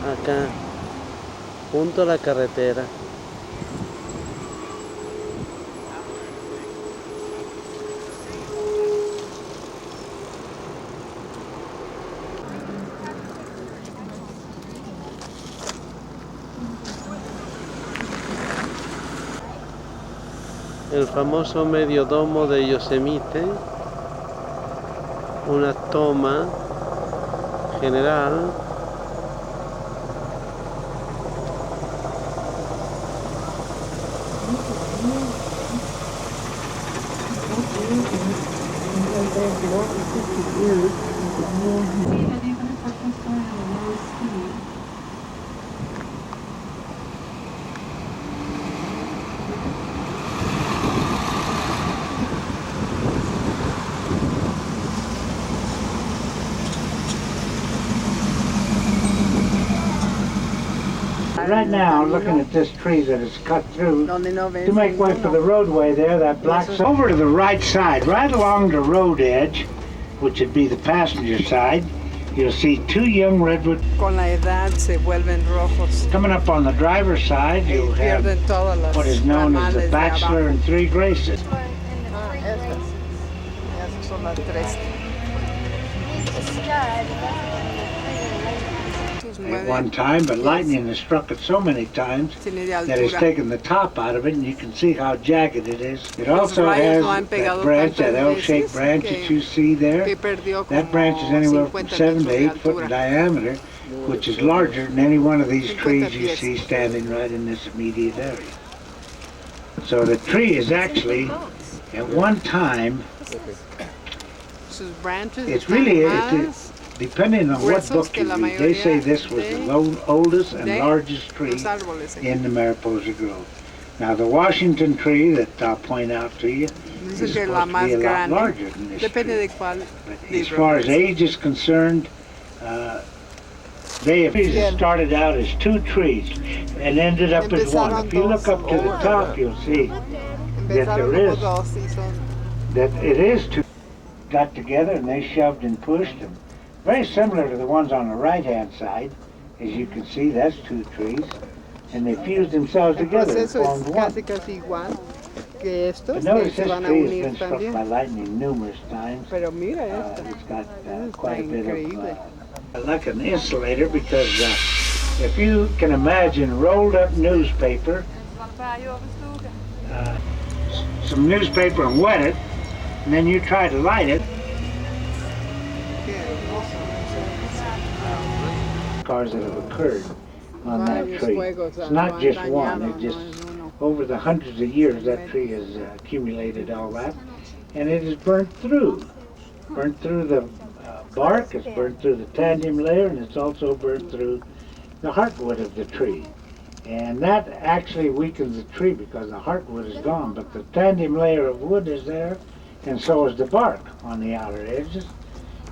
acá, junto a la carretera. El famoso medio domo de Yosemite, una toma general. Right now, looking at this tree that is cut through to make way for the roadway there, that black over to the right side, right along the road edge, which would be the passenger side, you'll see two young redwood. con la edad se vuelven rojos. Coming up on the driver's side, you'll have what is known as the Bachelor and Three Graces. Esas son las tres. At one time, but lightning has struck it so many times that it's taken the top out of it, and you can see how jagged it is. It also has that branch, that L-shaped branch that you see there. That branch is anywhere from 7 to 8 foot in diameter, which is larger than any one of these trees you see standing right in this immediate area. So the tree is actually, at one time, it's really, depending on what book you read, they say this was the oldest and largest tree in the Mariposa Grove. Now the Washington tree that I'll point out to you Dice is que la supposed to más be a lot grande. larger than this Depende tree. de cuál But as libro. far as age is concerned, they have started out as 2 trees and ended up as 1. If you look up to the top, you'll see that it is 2 got together and they shoved and pushed them. Very similar to the ones on the right-hand side. As you can see, that's 2 trees. And they fused themselves together and formed 1. Casi igual que estos, But notice que se this van a tree has unir been struck también. by lightning numerous times. Pero mira esta. It's got quite a bit of like an insulator, because if you can imagine rolled up newspaper, some newspaper and wet it, and then you try to light it. Cars that have occurred on that tree. It's not just one, it just, over the hundreds of years that tree has accumulated all that, and it is burnt through. Burnt through the bark, it's burnt through the tandem layer, and it's also burnt through the heartwood of the tree. And that actually weakens the tree because the heartwood is gone, but the tandem layer of wood is there, and so is the bark on the outer edges.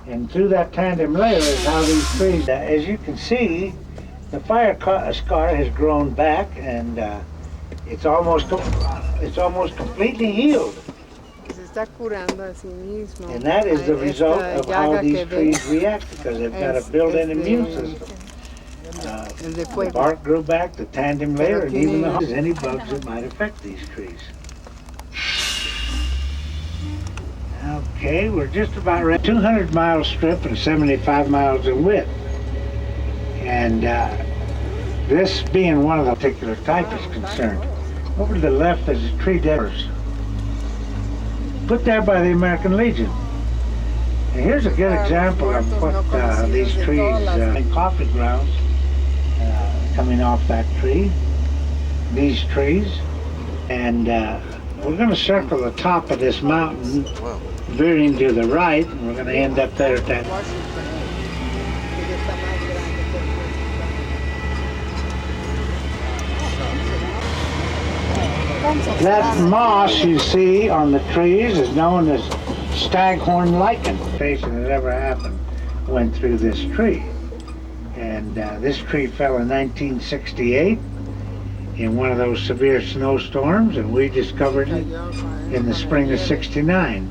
And through that tandem layer is how these trees, as you can see, the fire scar has grown back, and it's almost completely healed. And that is the result of how these trees react, because they've got a built-in immune system. The bark grew back, the tandem layer, and even any bugs that might affect these trees. Okay, we're just about ready. 200-mile strip and 75 miles in width. And this being one of the particular type is concerned. Over to the left is a tree deaders, put there by the American Legion. And here's a good example of what these trees, coffee grounds coming off that tree, these trees. And we're going to circle the top of this mountain, veering to the right, and we're going to end up there at that. That moss you see on the trees is known as staghorn lichen. That ever happened went through this tree. And this tree fell in 1968 in one of those severe snowstorms, and we discovered it in the spring of '69.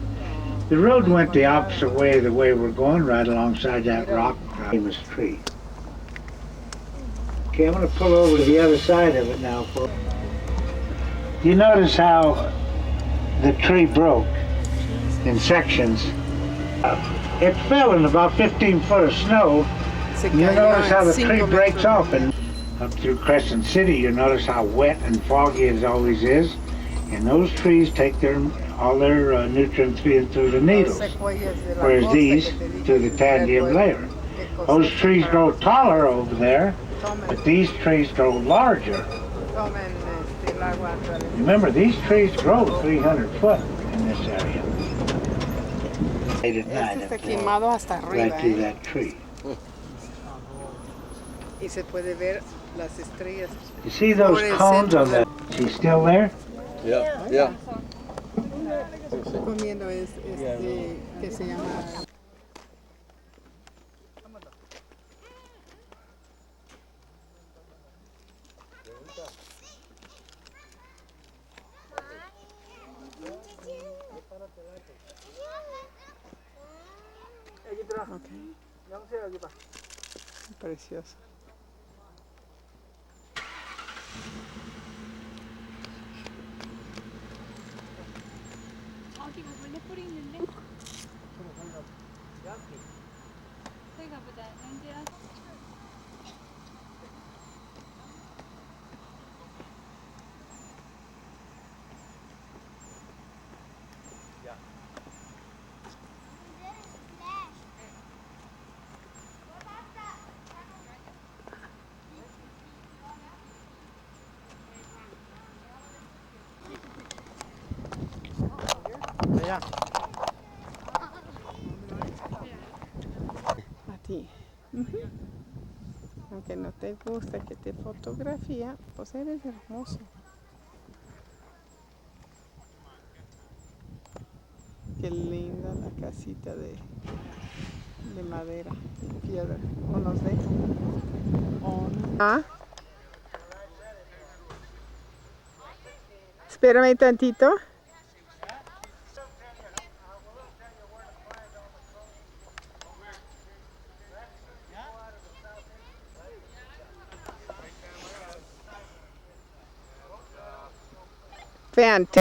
The road went the opposite way of the way we're going, right alongside that rock famous tree. Okay, I'm going to pull over to the other side of it now, folks. You notice how the tree broke in sections. It fell in about 15 foot of snow. You notice how the tree breaks off, and up through Crescent City, you notice how wet and foggy it always is. And those trees take all their nutrients through the needles, whereas these through the tandem layer. Those trees grow taller over there, but these trees grow larger. Remember, these trees grow 300 foot in this area. Late at night, right through that tree. Y se puede ver las estrellas. You see those cones on the... She's still there? Yeah, yeah. Comiendo que se llama... Okay. Precioso. A ti. Aunque no te gusta que te fotografía, pues eres hermoso. Qué linda la casita de madera y piedra. ¿O nos dejan? ¿O no? ¿Ah? Espérame tantito. Fantastic.